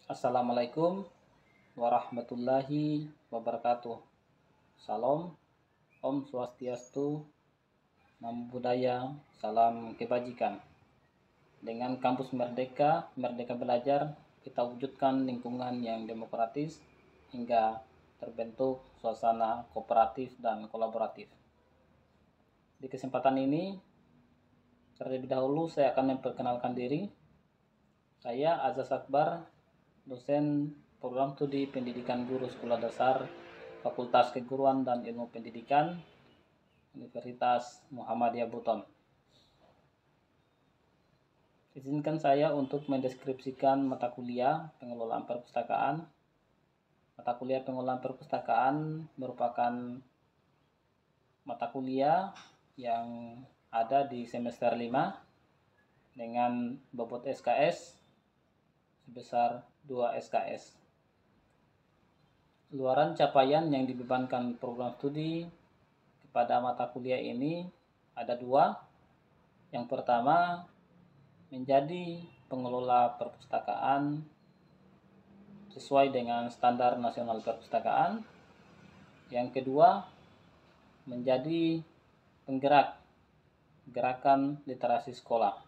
Assalamualaikum warahmatullahi wabarakatuh. Salam, Om Swastiastu, Namo Buddhaya, salam kebajikan. Dengan kampus Merdeka, Merdeka Belajar, kita wujudkan lingkungan yang demokratis hingga terbentuk suasana kooperatif dan kolaboratif. Di kesempatan ini, terlebih dahulu saya akan memperkenalkan diri. Saya Azaz Akbar, dosen program studi pendidikan guru sekolah dasar Fakultas Keguruan dan Ilmu Pendidikan Universitas Muhammadiyah Buton. Izinkan saya untuk mendeskripsikan mata kuliah pengelolaan perpustakaan. Mata kuliah pengelolaan perpustakaan merupakan mata kuliah yang ada di semester 5 dengan bobot SKS sebesar 2 SKS. Luaran capaian yang dibebankan program studi kepada mata kuliah ini ada 2. Yang pertama, menjadi pengelola perpustakaan sesuai dengan standar nasional perpustakaan. Yang kedua, menjadi penggerak gerakan literasi sekolah.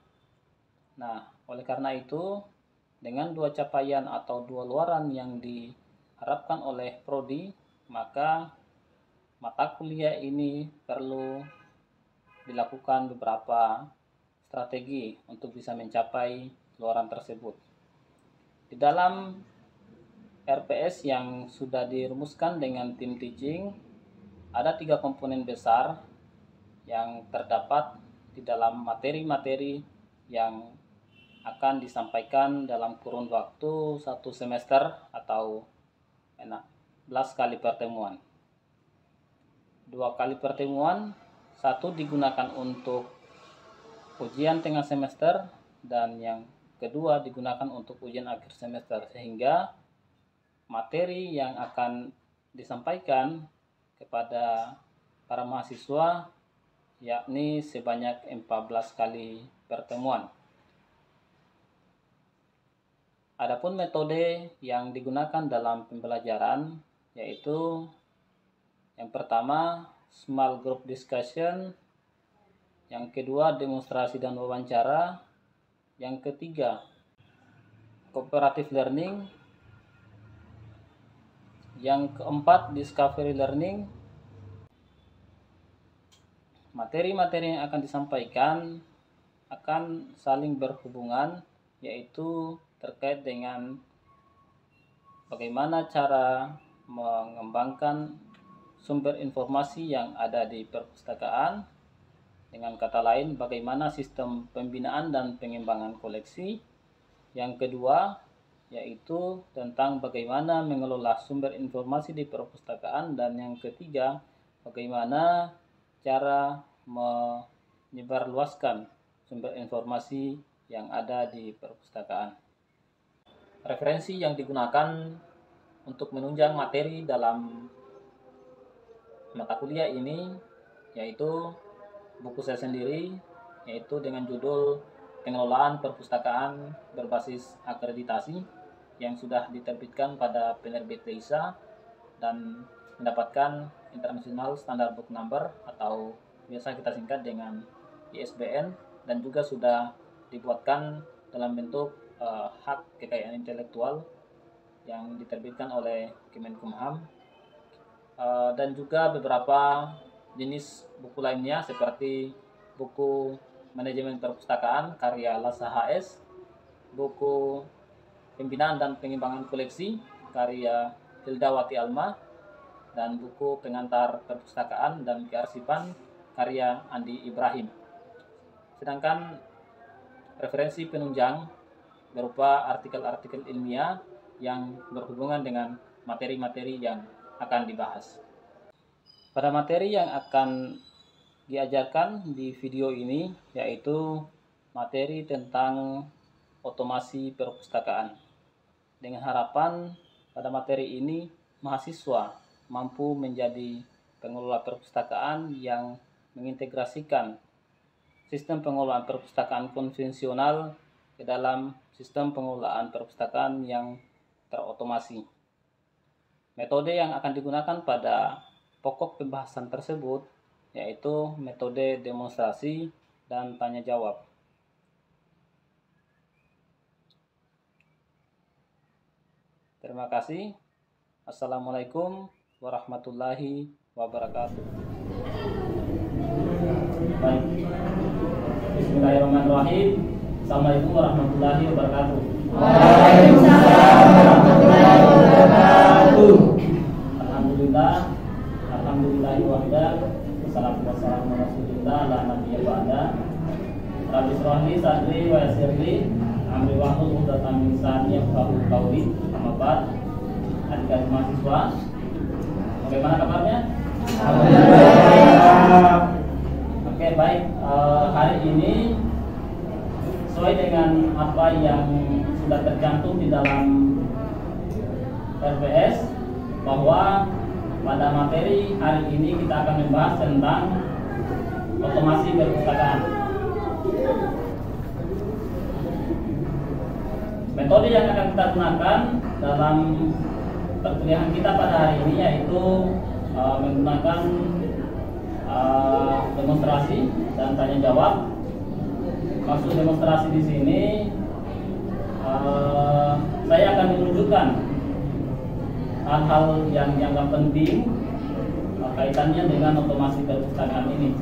Nah, oleh karena itu, dengan 2 capaian atau 2 luaran yang diharapkan oleh prodi, maka mata kuliah ini perlu dilakukan beberapa strategi untuk bisa mencapai luaran tersebut. Di dalam RPS yang sudah dirumuskan dengan tim teaching, ada 3 komponen besar yang terdapat di dalam materi-materi yang akan disampaikan dalam kurun waktu 1 semester atau 16 kali pertemuan. 2 kali pertemuan, 1 digunakan untuk ujian tengah semester dan yang kedua digunakan untuk ujian akhir semester, sehingga materi yang akan disampaikan kepada para mahasiswa yakni sebanyak 14 kali pertemuan. Adapun metode yang digunakan dalam pembelajaran yaitu yang pertama small group discussion, yang kedua demonstrasi dan wawancara, yang ketiga cooperative learning, yang keempat discovery learning. Materi-materi yang akan disampaikan akan saling berhubungan, yaitu terkait dengan bagaimana cara mengembangkan sumber informasi yang ada di perpustakaan. Dengan kata lain, bagaimana sistem pembinaan dan pengembangan koleksi. Yang kedua, yaitu tentang bagaimana mengelola sumber informasi di perpustakaan. Dan yang ketiga, bagaimana cara menyebarluaskan sumber informasi yang ada di perpustakaan. Referensi yang digunakan untuk menunjang materi dalam mata kuliah ini yaitu buku saya sendiri, yaitu dengan judul Pengelolaan Perpustakaan Berbasis Akreditasi, yang sudah diterbitkan pada penerbit Leisa dan mendapatkan International Standard Book Number atau biasa kita singkat dengan ISBN, dan juga sudah dibuatkan dalam bentuk hak kekayaan intelektual yang diterbitkan oleh Kemenkumham, dan juga beberapa jenis buku lainnya seperti buku manajemen perpustakaan karya Lasa HS, buku pembinaan dan pengembangan koleksi karya Hildawati Alma, dan buku pengantar perpustakaan dan kearsipan karya Andi Ibrahim. Sedangkan referensi penunjang berupa artikel-artikel ilmiah yang berhubungan dengan materi-materi yang akan dibahas. Pada materi yang akan diajarkan di video ini yaitu materi tentang otomasi perpustakaan. Dengan harapan pada materi ini mahasiswa mampu menjadi pengelola perpustakaan yang mengintegrasikan sistem pengelolaan perpustakaan konvensional ke dalam sistem pengelolaan perpustakaan yang terotomasi. Metode yang akan digunakan pada pokok pembahasan tersebut yaitu metode demonstrasi dan tanya jawab. Terima kasih. Assalamualaikum warahmatullahi wabarakatuh. Baik. Bismillahirrahmanirrahim. Assalamualaikum warahmatullahi wabarakatuh. Waalaikumsalam warahmatullahi wabarakatuh. Alhamdulillah. Alhamdulillahi wahda. Wassalatu wassalamu ala rasulillah la nabiyya ba'da. Rabbi shrah li sadri wa yassir li amri wahlul 'uqdatam min lisani yafqahu qawli. Amma ba'd. Adik-adik mahasiswa, bagaimana kabarnya? Alhamdulillah. Oke, baik. Hari ini sesuai dengan apa yang sudah tercantum di dalam RPS, bahwa pada materi hari ini kita akan membahas tentang otomasi perpustakaan. Metode yang akan kita gunakan dalam perkuliahan kita pada hari ini yaitu menggunakan demonstrasi dan tanya jawab. Maksud demonstrasi di sini, saya akan menunjukkan hal-hal yang dianggap penting kaitannya dengan otomasi perpustakaan ini.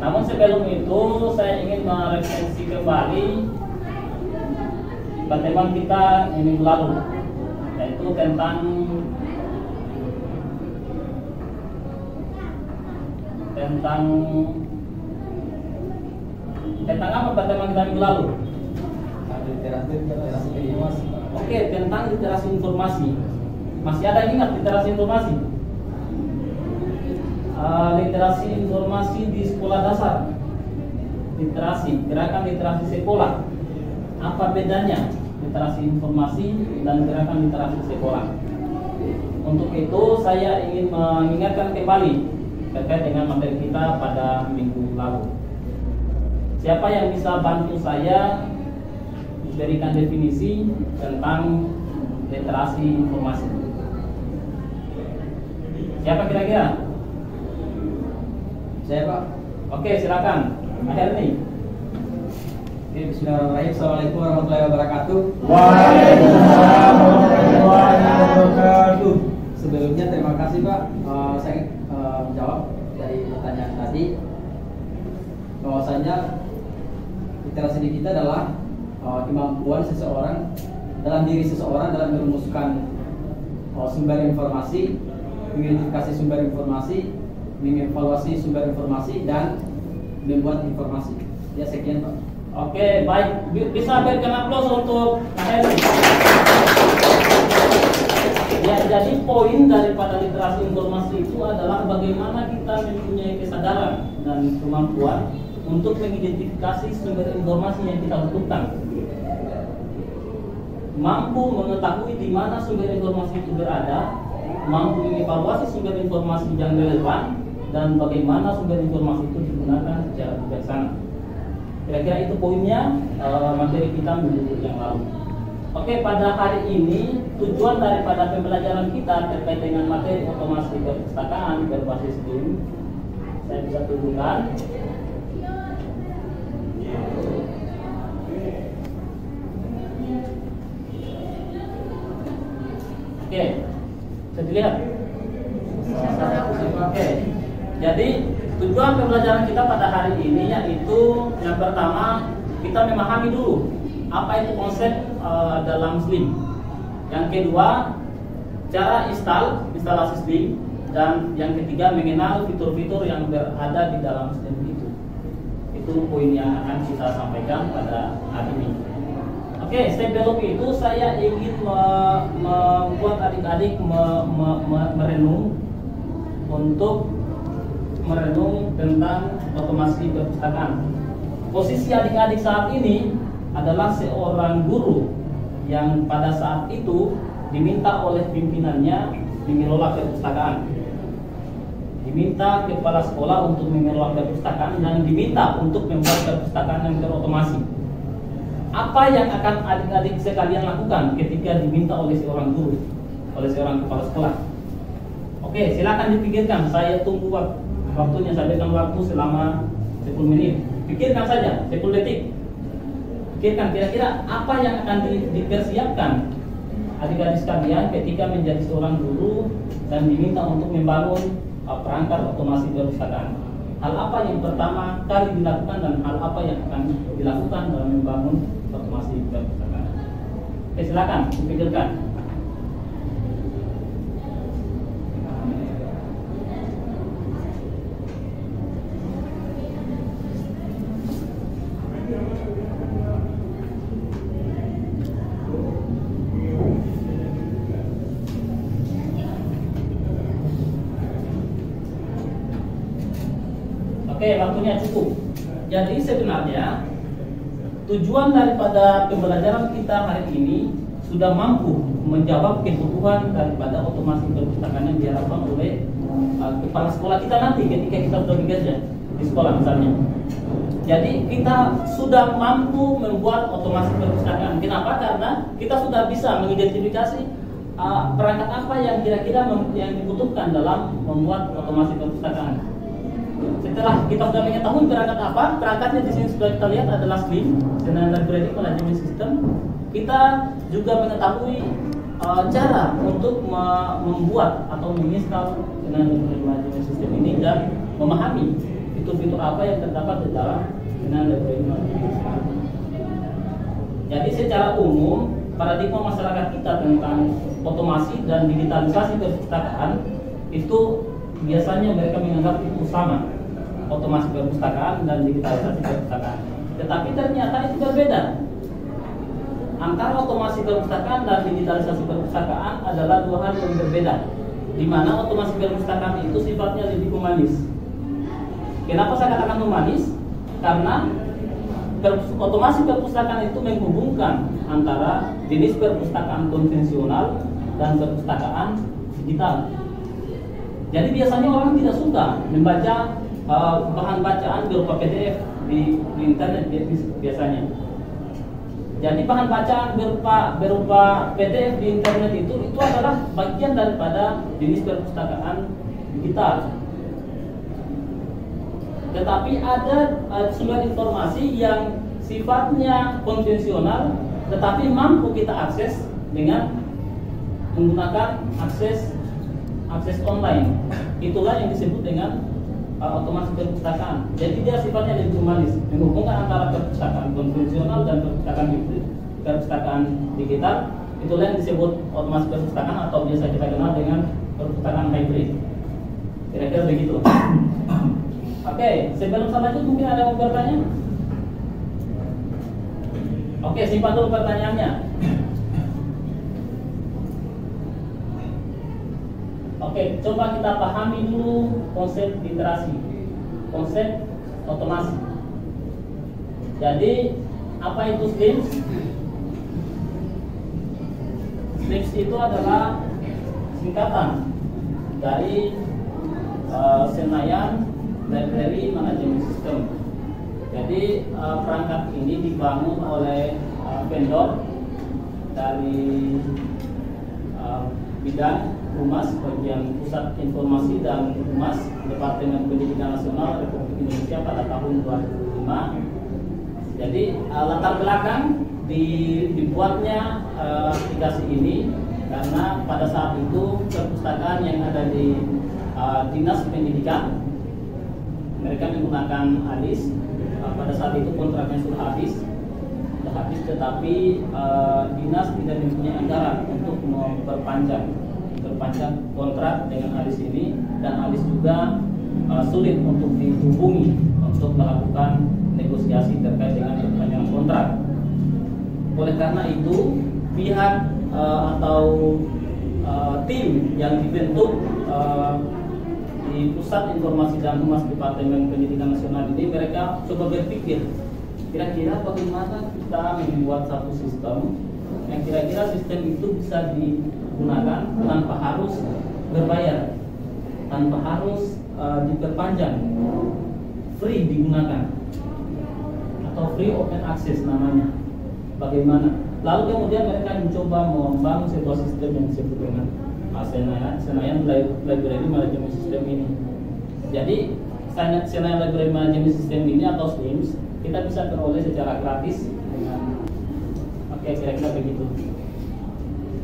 Namun sebelum itu saya ingin merefleksi kembali pertemuan kita minggu lalu, yaitu tentang apa pertemuan kita minggu lalu? Oke, tentang literasi informasi. Masih ada yang ingat literasi informasi? Literasi informasi di sekolah dasar, gerakan literasi sekolah. Apa bedanya literasi informasi dan gerakan literasi sekolah? Untuk itu saya ingin mengingatkan kembali terkait dengan materi kita pada minggu lalu. Siapa yang bisa bantu saya berikan definisi tentang literasi informasi? Siapa kira-kira? Saya, Pak. Oke, silakan. Akhirnya. Bismillahirrahmanirrahim. Assalamualaikum warahmatullahi wabarakatuh. Waalaikumsalam warahmatullahi wabarakatuh. Sebelumnya terima kasih, Pak. Saya menjawab dari pertanyaan tadi bahwasanya literasi di kita adalah kemampuan seseorang dalam diri seseorang dalam merumuskan sumber informasi, mengidentifikasi sumber informasi, mengevaluasi sumber informasi, dan membuat informasi. Ya, sekian, Pak. Oke, baik. Bisa berikan aplaus untuk Henry. Ya, jadi poin daripada literasi informasi itu adalah bagaimana kita mempunyai kesadaran dan kemampuan untuk mengidentifikasi sumber informasi yang kita butuhkan. Mampu mengetahui di mana sumber informasi itu berada, mampu mengevaluasi sumber informasi yang relevan, dan bagaimana sumber informasi itu digunakan secara bijaksana. Kira-kira itu poinnya materi kita minggu yang lalu. Oke, pada hari ini tujuan daripada pembelajaran kita terkait dengan materi otomasi perpustakaan berbasis BIM, saya bisa tunjukkan. Oke, bisa dilihat. Oke, jadi tujuan pembelajaran kita pada hari ini yaitu yang pertama kita memahami dulu apa itu konsep dalam SLIM. Yang kedua, cara instalasi SLIM, dan yang ketiga mengenal fitur-fitur yang berada di dalam SLIM itu. Itu poin yang akan kita sampaikan pada hari ini. Oke, sebelum itu saya ingin membuat adik-adik merenung tentang otomasi perpustakaan. Posisi adik-adik saat ini adalah seorang guru yang pada saat itu diminta oleh pimpinannya mengelola perpustakaan. Diminta kepala sekolah untuk mengelola perpustakaan dan diminta untuk membuat perpustakaan yang terotomasi. apa yang akan adik-adik sekalian lakukan ketika diminta oleh seorang guru, oleh seorang kepala sekolah? Oke, silakan dipikirkan. Saya tunggu waktunya, saya berikan waktu selama 10 menit. Pikirkan saja, 10 detik. Pikirkan kira-kira apa yang akan dipersiapkan adik-adik sekalian ketika menjadi seorang guru dan diminta untuk membangun perangkat otomasi perpustakaan. Hal apa yang pertama kali dilakukan dan hal apa yang akan dilakukan dalam membangun otomasi perpustakaan? Oke, silakan dipikirkan. Oke, waktunya cukup. Jadi sebenarnya tujuan daripada pembelajaran kita hari ini sudah mampu menjawab kebutuhan daripada otomasi perpustakaan yang diharapkan oleh kepala sekolah kita nanti ketika kita sudah bekerja di sekolah misalnya. Jadi kita sudah mampu membuat otomasi perpustakaan. Kenapa? Karena kita sudah bisa mengidentifikasi perangkat apa yang kira-kira yang dibutuhkan dalam membuat otomasi perpustakaan. Setelah kita sudah mengetahui perangkat apa, perangkatnya di sini sudah kita lihat adalah SLIM, Standard Library Management System. Kita juga mengetahui cara untuk membuat atau menginstal Standard Library Management System ini dan memahami fitur-fitur apa yang terdapat di dalam Standard Library Management System. Jadi secara umum paradigma masyarakat kita tentang otomasi dan digitalisasi perpustakaan itu biasanya mereka menganggap itu sama, otomasi perpustakaan dan digitalisasi perpustakaan. Tetapi ternyata itu berbeda. Antara otomasi perpustakaan dan digitalisasi perpustakaan adalah dua hal yang berbeda. Di mana otomasi perpustakaan itu sifatnya lebih humanis. Kenapa saya katakan humanis? Karena otomasi perpustakaan itu menghubungkan antara jenis perpustakaan konvensional dan perpustakaan digital. Jadi biasanya orang tidak suka membaca bahan bacaan berupa PDF di internet biasanya. Jadi bahan bacaan berupa PDF di internet itu adalah bagian daripada jenis perpustakaan digital. Tetapi ada sumber informasi yang sifatnya konvensional, tetapi mampu kita akses dengan menggunakan akses online. Itulah yang disebut dengan otomasi perpustakaan. Jadi dia sifatnya lebih humanis, menghubungkan antara perpustakaan konvensional dan perpustakaan digital. Itulah yang disebut otomasi perpustakaan atau biasa kita kenal dengan perpustakaan hybrid. Kira-kira begitu. Oke, sebelum saya lanjut mungkin ada yang mau bertanya? Oke, simpan dulu pertanyaannya. Oke, coba kita pahami dulu konsep literasi, konsep otomasi. Jadi, apa itu SLIMS? SLIMS itu adalah singkatan dari Senayan Library Management System. Jadi, perangkat ini dibangun oleh vendor dari bidang Humas, bagian Pusat Informasi dan Humas Departemen Pendidikan Nasional Republik Indonesia pada tahun 2005. Jadi latar belakang dibuatnya aplikasi ini karena pada saat itu perpustakaan yang ada di Dinas Pendidikan mereka menggunakan ALIS. Pada saat itu kontraknya sudah habis, tetapi dinas tidak mempunyai anggaran untuk memperpanjang kontrak dengan ALIS ini, dan ALIS juga sulit untuk dihubungi untuk melakukan negosiasi terkait dengan perpanjangan kontrak. Oleh karena itu pihak atau tim yang dibentuk di Pusat Informasi dan Humas Departemen Pendidikan Nasional ini, mereka coba berpikir kira-kira bagaimana kita membuat satu sistem yang kira-kira sistem itu bisa digunakan tanpa harus berbayar, tanpa harus diperpanjang, free digunakan atau free open access namanya. bagaimana. Lalu kemudian mereka mencoba membangun sebuah sistem yang disebut dengan Senayan Library Management System ini. Jadi Senayan Library Management System ini atau SLIMS kita bisa peroleh secara gratis dengan kira-kira begitu.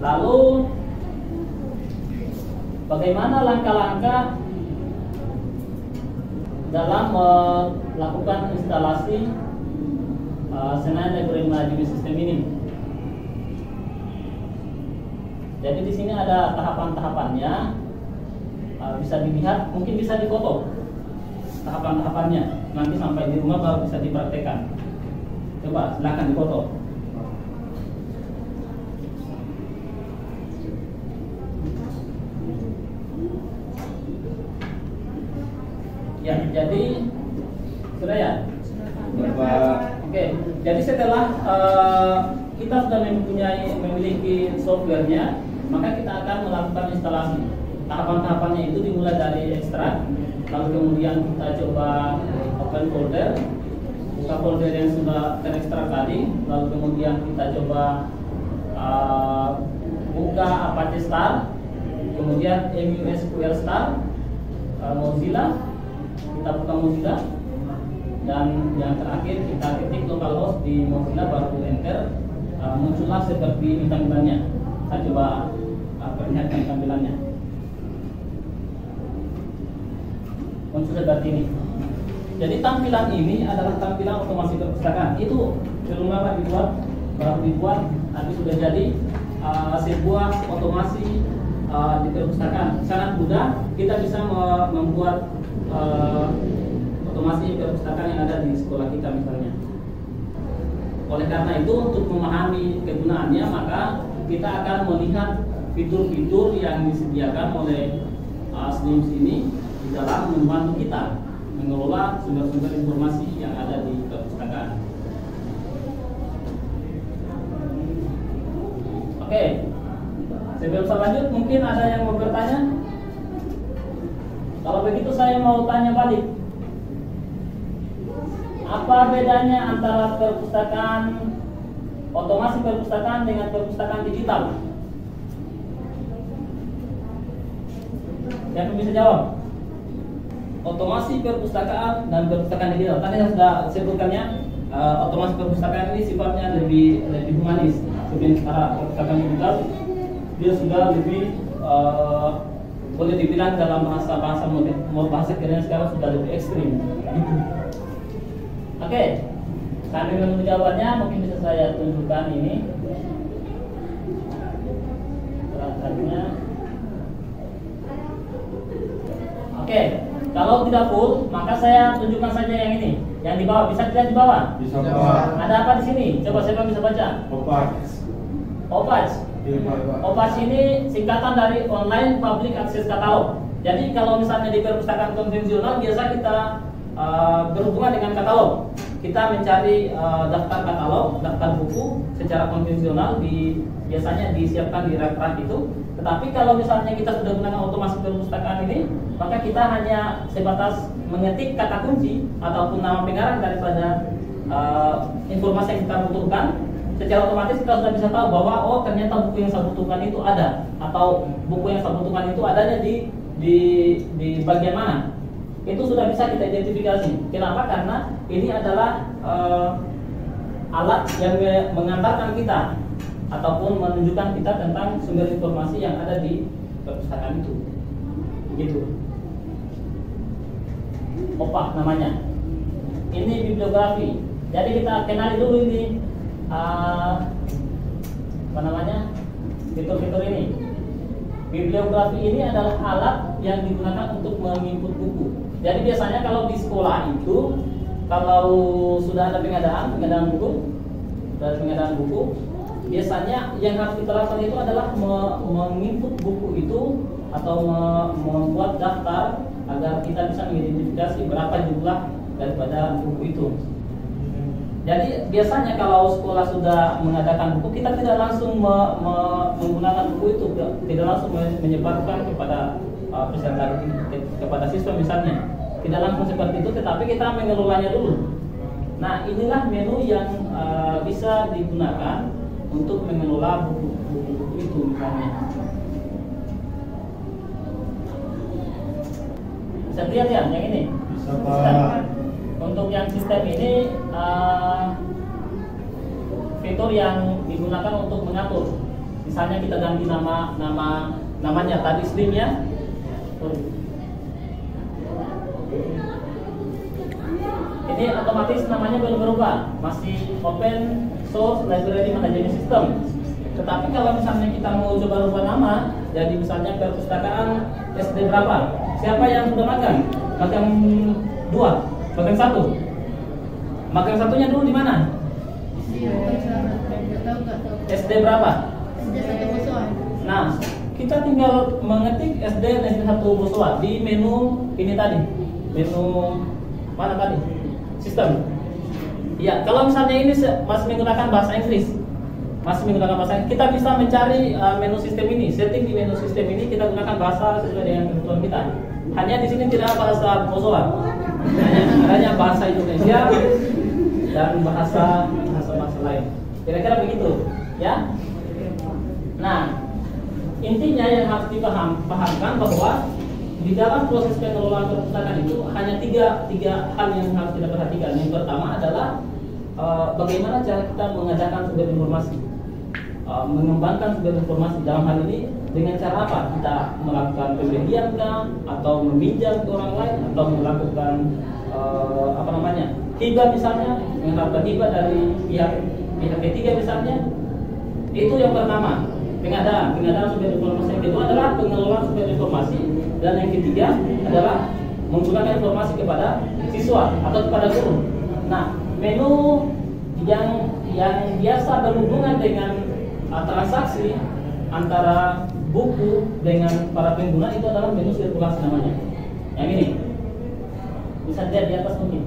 Lalu bagaimana langkah-langkah dalam melakukan instalasi Senayan Library Management System ini? Jadi di sini ada tahapan-tahapannya, bisa dilihat, mungkin bisa difoto tahapan-tahapannya. Nanti sampai di rumah baru bisa dipraktekkan. Coba silakan difoto. Ya, jadi sudah ya. Oke, jadi setelah kita sudah memiliki softwarenya, maka kita akan melakukan instalasi. Tahapan-tahapannya itu dimulai dari ekstrak, lalu kemudian kita coba open folder, buka folder yang sudah terekstrak tadi, lalu kemudian kita coba buka Apache Star, kemudian MySQL Star, Mozilla, kita buka Mozilla, dan yang terakhir kita ketik localhost di Mozilla, baru enter, muncullah seperti ini tampilannya. Saya coba perlihatkan tampilannya. Muncul seperti ini. Jadi tampilan ini adalah tampilan otomasi perpustakaan. Itu belum lama baru dibuat, tapi sudah jadi sebuah otomasi di perpustakaan. Sangat mudah, kita bisa membuat otomasi perpustakaan yang ada di sekolah kita misalnya. Oleh karena itu, untuk memahami kegunaannya, maka kita akan melihat fitur-fitur yang disediakan oleh SLIMS ini di dalam membantu kita mengelola sumber-sumber informasi yang ada di perpustakaan. Oke, sebelum saya lanjut, mungkin ada yang mau bertanya? Kalau begitu saya mau tanya balik. Apa bedanya antara perpustakaan, otomasi perpustakaan dengan perpustakaan digital? Siapa bisa jawab? Otomasi perpustakaan dan perpustakaan digital. Tadi saya sudah sebutkannya, otomasi perpustakaan ini sifatnya lebih humanis. Sementara perpustakaan digital dia sudah lebih boleh dibilang dalam bahasa keren sekarang sudah lebih ekstrim. Oke, sambil menunggu jawabannya, mungkin bisa saya tunjukkan ini perangkatnya. Oke, kalau tidak full, maka saya tunjukkan saja yang ini, yang di bawah. Bisa dilihat di bawah? Bisa Pak. Ada apa di sini? Coba siapa bisa baca? OPAC. OPAC ini singkatan dari Online Public Access Catalog. Jadi kalau misalnya di perpustakaan konvensional biasa kita berhubungan dengan katalog. Kita mencari daftar katalog, daftar buku secara konvensional biasanya disiapkan di rak-rak itu. Tetapi kalau misalnya kita sudah menggunakan otomasi perpustakaan ini, maka kita hanya sebatas mengetik kata kunci ataupun nama pengarang daripada informasi yang kita butuhkan. Secara otomatis kita sudah bisa tahu bahwa oh ternyata buku yang saya butuhkan itu ada, atau buku yang saya butuhkan itu adanya di bagian mana. Itu sudah bisa kita identifikasi. Kenapa? Karena ini adalah alat yang mengantarkan kita ataupun menunjukkan kita tentang sumber informasi yang ada di perpustakaan itu. Gitu. OPAC namanya. Ini bibliografi. Jadi kita kenali dulu ini apa namanya, fitur-fitur ini. Bibliografi ini adalah alat yang digunakan untuk menginput buku. Jadi biasanya kalau di sekolah itu, kalau sudah ada pengadaan buku, biasanya yang harus kita lakukan itu adalah menginput buku itu atau membuat daftar agar kita bisa mengidentifikasi berapa jumlah daripada buku itu. Jadi biasanya kalau sekolah sudah mengadakan buku, kita tidak langsung menggunakan buku itu, tidak langsung menyebarkan kepada peserta, kepada siswa misalnya. Tidak langsung seperti itu, tetapi kita mengelolanya dulu. Nah, inilah menu yang bisa digunakan untuk mengelola buku-buku itu misalnya. Bisa lihat ya yang ini. Bisa, Pak. Untuk yang sistem ini fitur yang digunakan untuk mengatur. Misalnya kita ganti namanya tadi Slim ya. Ini otomatis namanya belum berubah, masih open source library management system. Tetapi kalau misalnya kita mau coba rubah nama, jadi misalnya perpustakaan SD berapa? Siapa yang sudah magang? Magang 2, magang 1. Magang satunya dulu di mana? SD berapa? Nah, kita tinggal mengetik SD Negeri 1 Bosowa di menu ini tadi. Menu mana tadi? Sistem. Ya, kalau misalnya ini masih menggunakan bahasa Inggris, kita bisa mencari menu sistem ini. Setting di menu sistem ini kita gunakan bahasa sesuai dengan kebutuhan kita. Hanya di sini tidak bahasa Bosowa, hanya bahasa Indonesia dan bahasa lain. Kira-kira begitu, ya. Nah, intinya yang harus dipahamkan bahwa di dalam proses pengelolaan perpustakaan itu hanya tiga hal yang harus kita perhatikan. Yang pertama adalah bagaimana cara kita mengadakan sumber informasi, mengembangkan sumber informasi. Dalam hal ini dengan cara apa? Kita melakukan pembelian kah, atau meminjam ke orang lain, atau melakukan hibah misalnya, melakukan hibah dari pihak ketiga misalnya. Itu yang pertama, pengadaan sumber informasi. Yang kedua adalah pengelolaan sumber informasi, dan yang ketiga adalah menggunakan informasi kepada siswa atau kepada guru. Nah, menu yang biasa berhubungan dengan transaksi antara buku dengan para pengguna itu adalah menu sirkulasi namanya. Yang ini bisa dilihat di atas mungkin.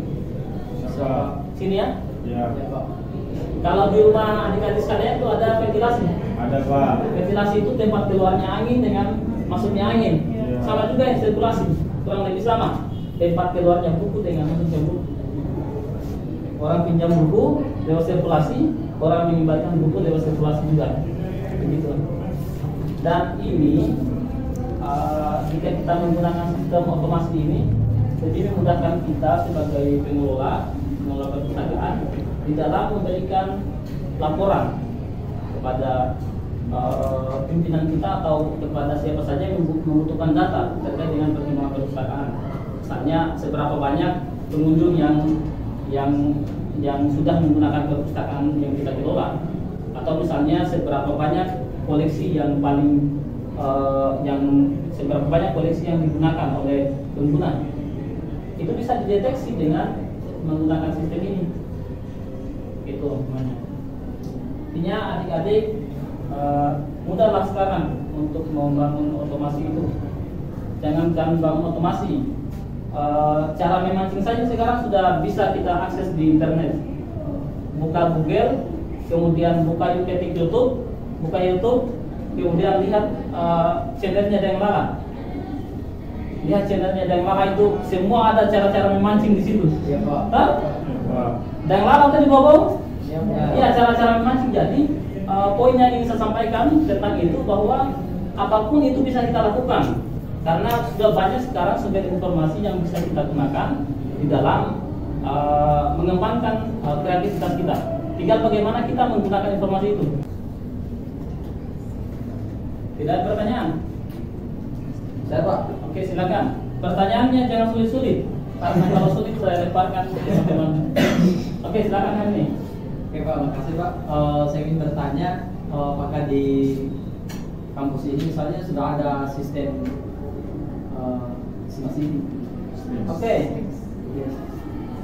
Bisa. Sini ya. Ya. Ya, Pak. Kalau di rumah adik-adik sekalian itu ada ventilasi. Ada, Pak. Ventilasi itu tempat keluarnya angin dengan masuknya angin. Ya. Sama juga yang sirkulasi, kurang lebih sama. Tempat keluarnya buku dengan masuknya buku. Orang pinjam buku lewat sirkulasi, orang mengembalikan buku lewat sirkulasi juga. Begitu. Dan ini jika kita menggunakan sistem otomasi ini, lebih memudahkan kita sebagai pengelola perpustakaan di dalam memberikan laporan kepada pimpinan kita atau kepada siapa saja yang membutuhkan data terkait dengan perkembangan perpustakaan. Misalnya seberapa banyak pengunjung yang sudah menggunakan perpustakaan yang kita kelola, atau misalnya seberapa banyak koleksi yang seberapa banyak koleksi yang digunakan oleh pengguna. Itu bisa dideteksi dengan menggunakan sistem ini. Itu namanya. Intinya adik-adik mudahlah sekarang untuk membangun otomasi itu. Jangan bangun otomasi. Cara memancing saja sekarang sudah bisa kita akses di internet. Buka Google, kemudian buka ketik YouTube, kemudian lihat channelnya Dayang Lala. Lihat channelnya Dayang Lala itu semua ada cara-cara memancing di situ. Iya, Pak. Hah? Pak. Dayang Lala tadi bawa? Iya, Pak. Ya, cara-cara memancing. Jadi poin yang ingin saya sampaikan tentang itu bahwa apapun itu bisa kita lakukan, karena sudah banyak sekarang sumber informasi yang bisa kita gunakan di dalam mengembangkan kreativitas kita. Tinggal bagaimana kita menggunakan informasi itu. Tidak ada pertanyaan? Saya, Pak. Oke, silakan. Pertanyaannya jangan sulit-sulit, karena kalau sulit saya lemparkan ke teman-teman. Oke, silakan hari ini. Oke, Pak, makasih, Pak. Saya ingin bertanya, apakah di kampus ini misalnya sudah ada sistem estimasi? Oke.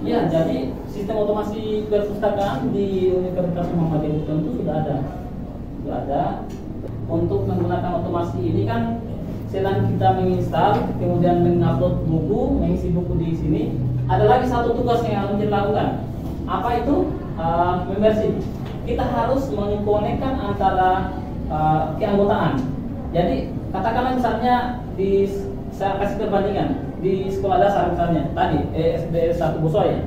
Ya, jadi sistem otomasi perpustakaan di Universitas Muhammadiyah itu sudah ada. Untuk menggunakan otomasi ini kan selain kita menginstal, kemudian mengupload buku, mengisi buku di sini, ada lagi satu tugas yang harus kita lakukan. Apa itu? Membership. Kita harus mengkonekkan antara keanggotaan. Jadi katakanlah misalnya saya kasih perbandingan di sekolah dasar misalnya tadi SD 1 Bosowa ya.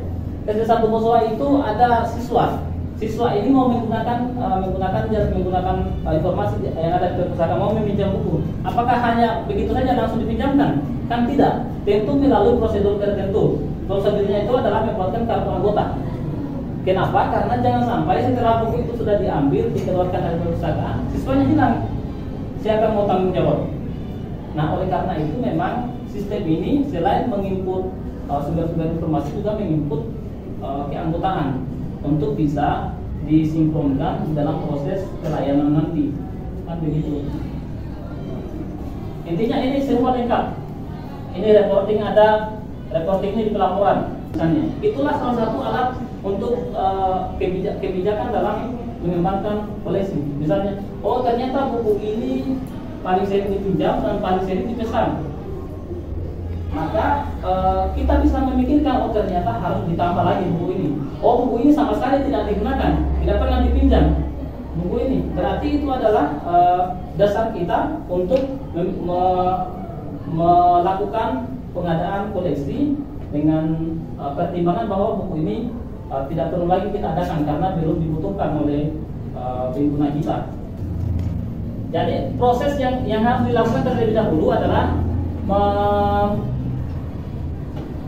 SD 1 Bosowa itu ada siswa ini mau menggunakan informasi yang ada di perpustakaan, mau meminjam buku, apakah hanya begitu saja langsung dipinjamkan? Kan tidak, tentu melalui prosedur tertentu. Prosedurnya itu adalah membuatkan kartu anggota. Kenapa? Karena jangan sampai setelah buku itu sudah diambil, dikeluarkan dari perpustakaan, siswanya hilang. Siapa yang mau tanggung jawab? Nah, oleh karena itu memang sistem ini selain menginput sumber-sumber informasi juga menginput keanggotaan untuk bisa disinkronkan dalam proses pelayanan nanti, kan begitu. Intinya ini semua lengkap. Ini reporting ada, reporting ini di pelaporan misalnya. Itulah salah satu alat untuk kebijakan dalam mengembangkan koleksi. Misalnya, oh ternyata buku ini paling sering dipinjam dan paling sering dipesan. Maka kita bisa memikirkan, oh ternyata harus ditambah lagi buku ini. Oh buku ini sama sekali tidak digunakan, tidak pernah dipinjam buku ini. Berarti itu adalah dasar kita untuk melakukan pengadaan koleksi dengan pertimbangan bahwa buku ini tidak perlu lagi kita adakan karena belum dibutuhkan oleh pengguna kita. Jadi proses yang harus dilakukan terlebih dahulu adalah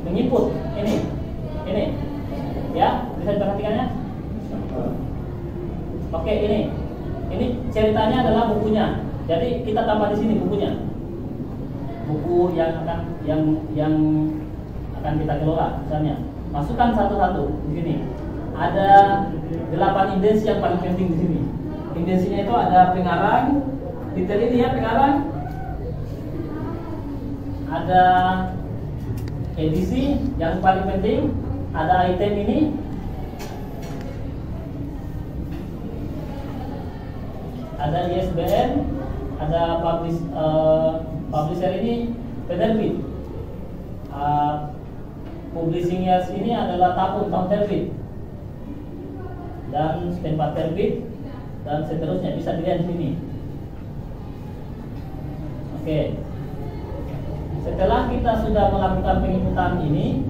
menginput ini ya, bisa diperhatikannya. Oke, ini ceritanya adalah bukunya. Jadi kita tambah di sini bukunya, buku yang akan kita kelola. Misalnya masukkan satu-satu di sini. Ada 8 indensi yang paling penting di sini. Indensinya itu ada pengarang, detail ini ya pengarang, ada edisi yang paling penting, ada item ini, ada ISBN, ada publisher ini penerbit, publishing years ini adalah tahun terbit dan tempat terbit dan seterusnya, bisa dilihat di sini. Oke. Setelah kita sudah melakukan penginputan ini,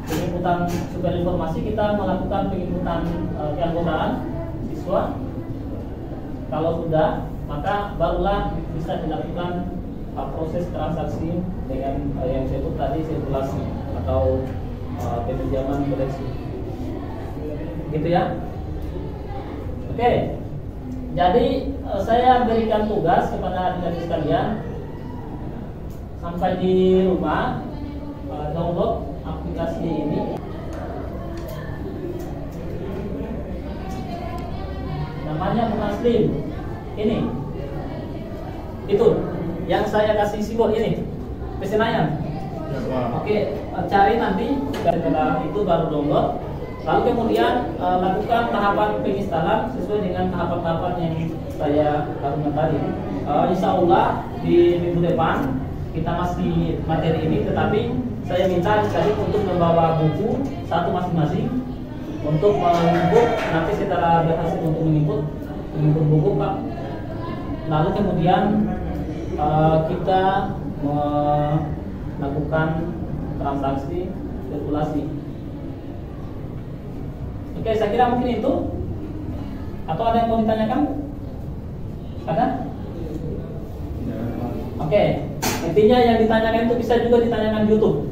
penginputan sumber informasi, kita melakukan penginputan keanggotaan siswa. Kalau sudah, maka barulah bisa dilakukan proses transaksi dengan yang saya sebut tadi sirkulasi atau peminjaman koleksi. Gitu ya. Oke. Jadi saya berikan tugas kepada adik-adik sekalian, sampai di rumah download aplikasi ini. Namanya Munaslim. Ini. Itu yang saya kasih simbol ini. Pesenayan. Oke, cari nanti, setelah itu baru download. Lalu kemudian lakukan tahapan penginstalan sesuai dengan tahapan-tahapan yang saya lakukan tadi. Insya Allah di minggu depan kita masih materi ini, tetapi saya minta tadi untuk membawa buku satu masing-masing untuk menginput. Nanti setelah berhasil untuk menginput buku Pak, lalu kemudian kita melakukan transaksi sirkulasi. Oke, saya kira mungkin itu. Atau ada yang mau ditanyakan? Ada? Oke, intinya yang ditanyakan itu bisa juga ditanyakan YouTube.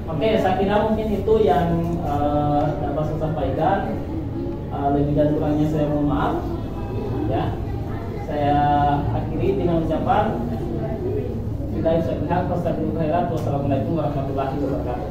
Oke, saya kira mungkin itu yang dapat saya sampaikan. Lebih dan kurangnya saya mohon maaf. Ya, saya akhiri dengan ucapan Wassalamualaikum warahmatullahi wabarakatuh.